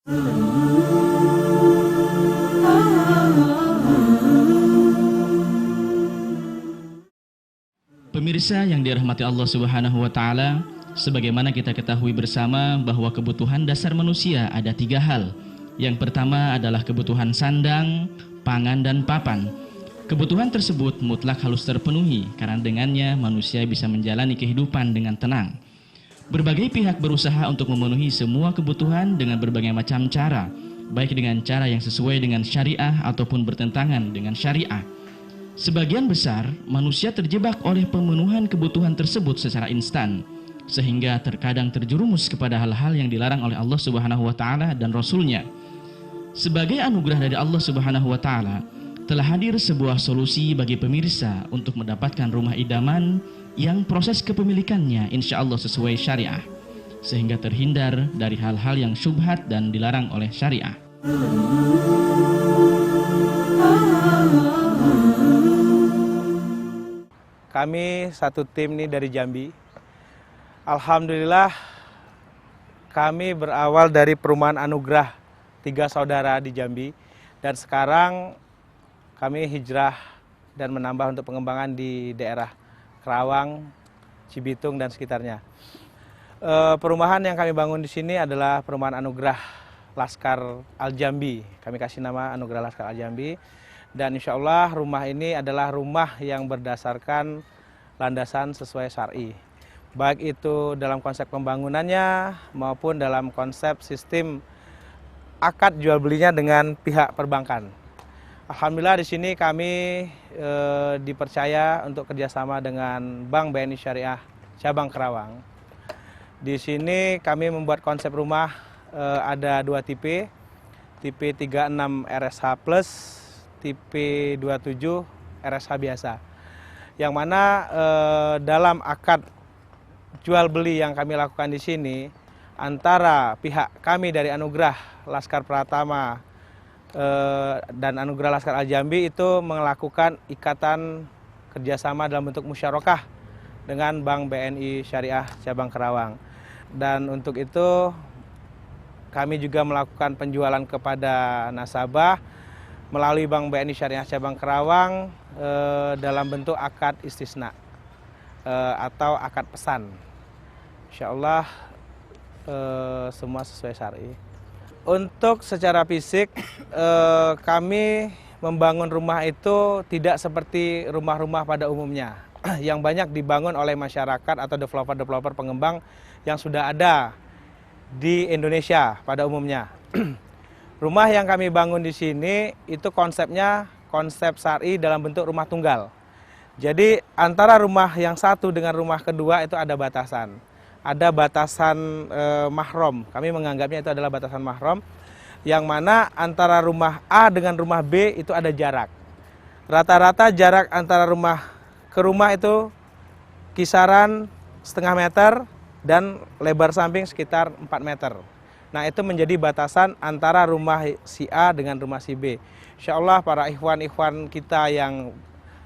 Pemirsa yang dirahmati Allah Subhanahu wa Ta'ala, sebagaimana kita ketahui bersama bahwa kebutuhan dasar manusia ada 3 hal. Yang pertama adalah kebutuhan sandang, pangan, dan papan. Kebutuhan tersebut mutlak harus terpenuhi karena dengannya manusia bisa menjalani kehidupan dengan tenang. Berbagai pihak berusaha untuk memenuhi semua kebutuhan dengan berbagai macam cara, baik dengan cara yang sesuai dengan syariah ataupun bertentangan dengan syariah. Sebagian besar manusia terjebak oleh pemenuhan kebutuhan tersebut secara instan, sehingga terkadang terjerumus kepada hal-hal yang dilarang oleh Allah Subhanahu wa Ta'ala dan Rasul-Nya. Sebagai anugerah dari Allah Subhanahu wa Ta'ala, telah hadir sebuah solusi bagi pemirsa untuk mendapatkan rumah idaman yang proses kepemilikannya insya Allah sesuai syariah, sehingga terhindar dari hal-hal yang syubhat dan dilarang oleh syariah. Kami satu tim nih dari Jambi. Alhamdulillah kami berawal dari perumahan Anugrah 3 saudara di Jambi, dan sekarang kami hijrah dan menambah untuk pengembangan di daerah Kerawang, Cibitung dan sekitarnya. Perumahan yang kami bangun di sini adalah perumahan Anugrah Laskar Al-Jambi. Kami kasih nama Anugrah Laskar Al-Jambi. Dan insya Allah rumah ini adalah rumah yang berdasarkan landasan sesuai syar'i. Baik itu dalam konsep pembangunannya maupun dalam konsep sistem akad jual belinya dengan pihak perbankan. Alhamdulillah di sini kami dipercaya untuk kerjasama dengan Bank BNI Syariah Cabang Kerawang. Di sini kami membuat konsep rumah ada 2 tipe, tipe 36 RSH Plus, tipe 27 RSH biasa. Yang mana dalam akad jual beli yang kami lakukan di sini antara pihak kami dari Anugrah Laskar Pratama dan Anugrah Laskar Al-Jambi itu melakukan ikatan kerjasama dalam bentuk musyarakah dengan Bank BNI Syariah Cabang Kerawang. Dan untuk itu kami juga melakukan penjualan kepada nasabah melalui Bank BNI Syariah Cabang Kerawang dalam bentuk akad istisna atau akad pesan. Insya Allah semua sesuai syar'i. Untuk secara fisik kami membangun rumah itu tidak seperti rumah-rumah pada umumnya yang banyak dibangun oleh masyarakat atau developer-developer pengembang yang sudah ada di Indonesia pada umumnya. Rumah yang kami bangun di sini itu konsepnya konsep syar'i dalam bentuk rumah tunggal. Jadi antara rumah yang satu dengan rumah kedua itu ada batasan. Ada batasan mahram. Kami menganggapnya itu adalah batasan mahram, yang mana antara rumah A dengan rumah B itu ada jarak. Rata-rata jarak antara rumah ke rumah itu kisaran setengah meter dan lebar samping sekitar 4 meter. Nah, itu menjadi batasan antara rumah si A dengan rumah si B. Insya Allah para ikhwan-ikhwan kita yang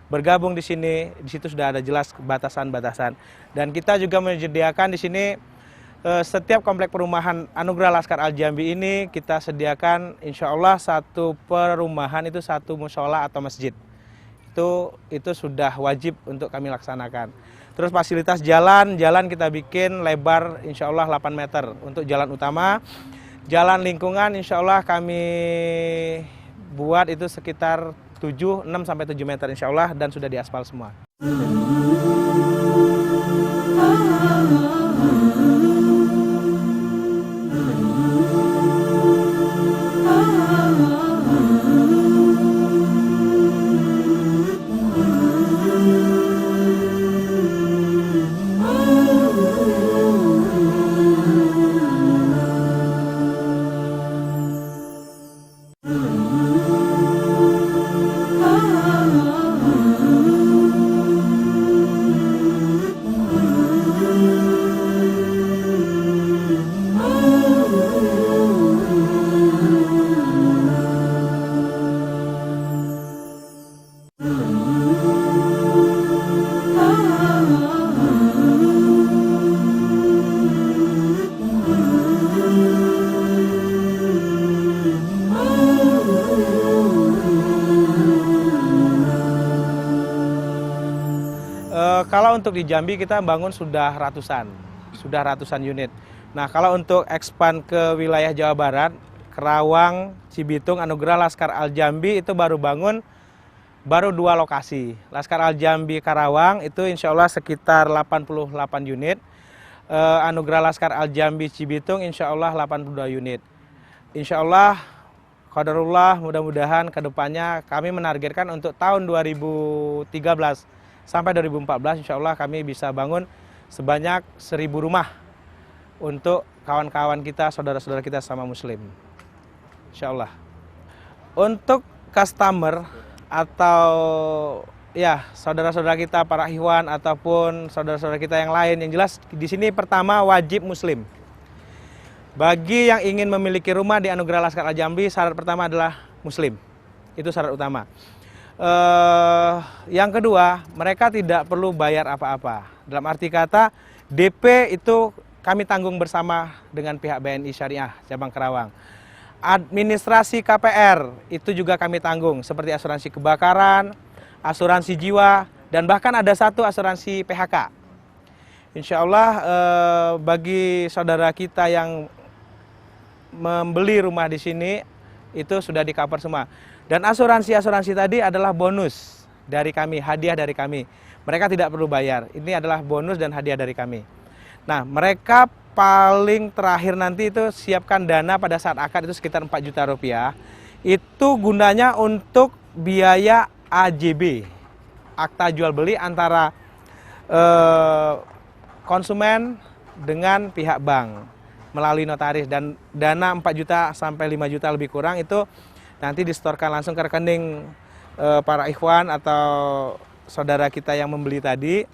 bergabung di sini, di situ sudah ada jelas batasan-batasan. Dan kita juga menyediakan di sini setiap komplek perumahan Anugrah Laskar Al-Jambi ini kita sediakan insya Allah satu perumahan itu satu mushola atau masjid. Itu sudah wajib untuk kami laksanakan. Terus fasilitas jalan kita bikin lebar insya Allah 8 meter untuk jalan utama. Jalan lingkungan insya Allah kami buat itu sekitar 6 sampai 7 meter insya Allah dan sudah diaspal semua. kalau untuk di Jambi kita bangun sudah ratusan unit. Nah, kalau untuk expand ke wilayah Jawa Barat, Kerawang, Cibitung, Anugerah Laskar Al Jambi itu baru 2 lokasi. Laskar Al Jambi Karawang itu insya Allah sekitar 88 unit. Anugerah Laskar Al Jambi Cibitung insya Allah 82 unit. Insya Allah, qadarullah, mudah-mudahan kedepannya kami menargetkan untuk tahun 2013 sampai 2014 insya Allah kami bisa bangun sebanyak 1.000 rumah untuk kawan-kawan kita, saudara-saudara kita sama muslim. Insya Allah. Untuk customer atau ya saudara-saudara kita para ikhwan ataupun saudara-saudara kita yang lain, yang jelas di sini pertama wajib muslim. Bagi yang ingin memiliki rumah di Anugerah Laskar Al Jambi, syarat pertama adalah muslim. Itu syarat utama. Yang kedua, mereka tidak perlu bayar apa-apa. Dalam arti kata, DP itu kami tanggung bersama dengan pihak BNI Syariah Cabang Kerawang. Administrasi KPR itu juga kami tanggung, seperti asuransi kebakaran, asuransi jiwa, dan bahkan ada satu asuransi PHK. Insya Allah bagi saudara kita yang membeli rumah di sini itu sudah di-cover semua. Dan asuransi-asuransi tadi adalah bonus dari kami, hadiah dari kami. Mereka tidak perlu bayar. Ini adalah bonus dan hadiah dari kami. Nah, mereka paling terakhir nanti itu siapkan dana pada saat akad itu sekitar 4 juta rupiah. Itu gunanya untuk biaya AJB, akta jual beli antara konsumen dengan pihak bank melalui notaris, dan dana 4 juta sampai 5 juta lebih kurang itu nanti disetorkan langsung ke rekening para ikhwan atau saudara kita yang membeli tadi.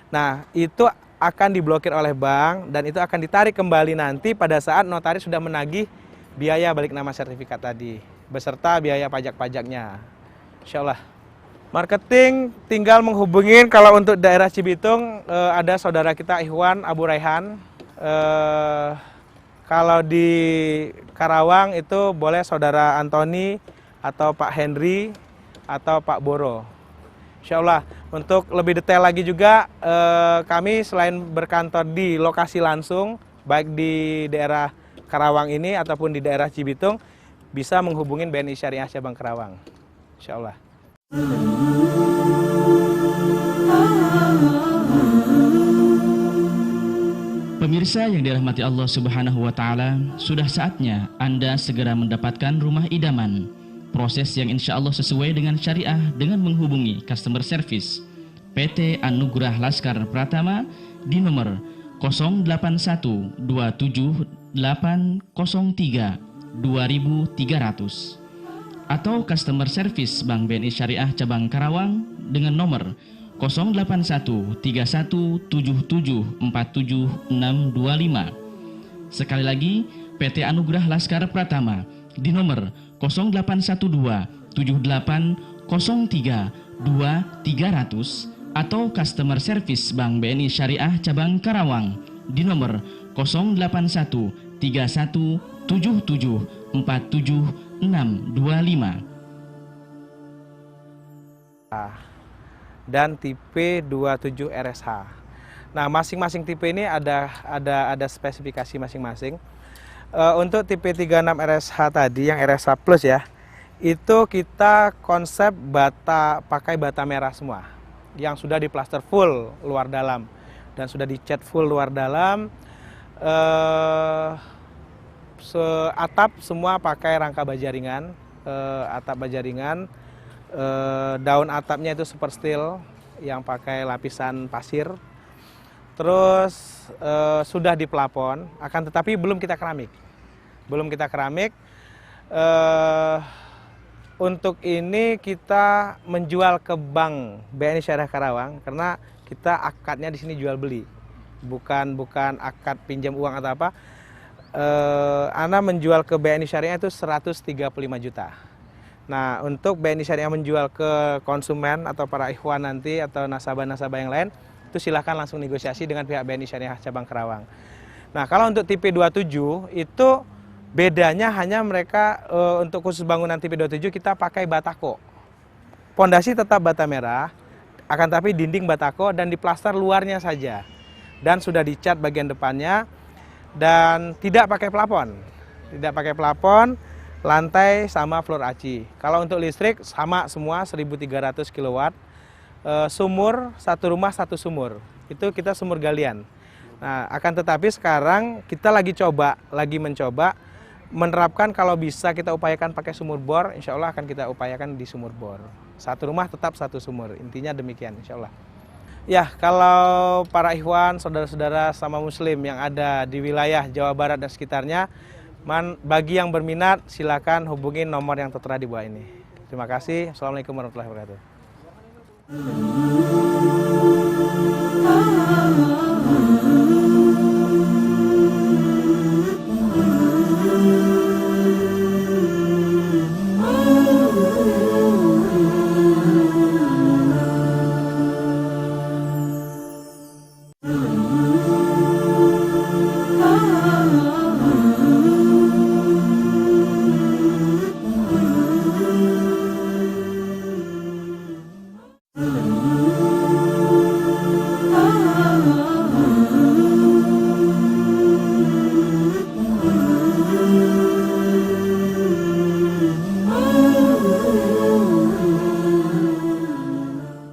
Nah, itu akan diblokir oleh bank dan itu akan ditarik kembali nanti pada saat notaris sudah menagih biaya balik nama sertifikat tadi beserta biaya pajak-pajaknya. Insya Allah. Marketing tinggal menghubungin, kalau untuk daerah Cibitung ada saudara kita Ikhwan Abu Raihan. Kalau di Karawang itu boleh saudara Antoni atau Pak Henry atau Pak Boro. Insya Allah. Untuk lebih detail lagi juga, kami selain berkantor di lokasi langsung, baik di daerah Karawang ini ataupun di daerah Cibitung, bisa menghubungin BNI Syariah Cabang Karawang. Insya Allah. Pemirsa yang dirahmati Allah Subhanahu wa Ta'ala, sudah saatnya Anda segera mendapatkan rumah idaman. Proses yang insya Allah sesuai dengan syariah dengan menghubungi customer service PT Anugerah Laskar Pratama di nomor 081-27803-2300 atau customer service Bank BNI Syariah Cabang Karawang dengan nomor 0813177474625. Sekali lagi, PT Anugerah Laskar Pratama di nomor 081278032300 atau customer service Bank BNI Syariah Cabang Karawang di nomor 081317747625. Dan tipe 27 RSH. Nah, masing-masing tipe ini ada spesifikasi masing-masing. Untuk tipe 36 RSH tadi yang RSH Plus ya, itu kita konsep pakai bata merah semua, yang sudah diplaster full luar dalam dan sudah dicat full luar dalam. Atap semua pakai rangka baja ringan, atap baja ringan. Daun atapnya itu super steel yang pakai lapisan pasir. Terus sudah di plafon, akan tetapi belum kita keramik. Untuk ini kita menjual ke Bank BNI Syariah Karawang karena kita akadnya di sini jual beli, bukan akad pinjam uang atau apa. Ana menjual ke BNI Syariah itu 135 juta. Nah, untuk BNI Syariah menjual ke konsumen atau para ikhwan nanti atau nasabah-nasabah yang lain, itu silahkan langsung negosiasi dengan pihak BNI Syariah Cabang Karawang. Nah, kalau untuk tipe 27 itu bedanya hanya mereka untuk khusus bangunan tipe 27 kita pakai batako. Pondasi tetap bata merah, akan tapi dinding batako dan diplaster luarnya saja. Dan sudah dicat bagian depannya dan tidak pakai plafon. Tidak pakai plafon, lantai sama floor aci. Kalau untuk listrik sama semua 1300 kW. Sumur, satu rumah satu sumur. Itu kita sumur galian. Nah, akan tetapi sekarang kita lagi mencoba menerapkan kalau bisa kita upayakan pakai sumur bor, insya Allah akan kita upayakan di sumur bor. Satu rumah tetap satu sumur, intinya demikian insya Allah. Ya, kalau para ikhwan, saudara-saudara sama muslim yang ada di wilayah Jawa Barat dan sekitarnya, bagi yang berminat silakan hubungi nomor yang tertera di bawah ini. Terima kasih. Assalamualaikum warahmatullahi wabarakatuh.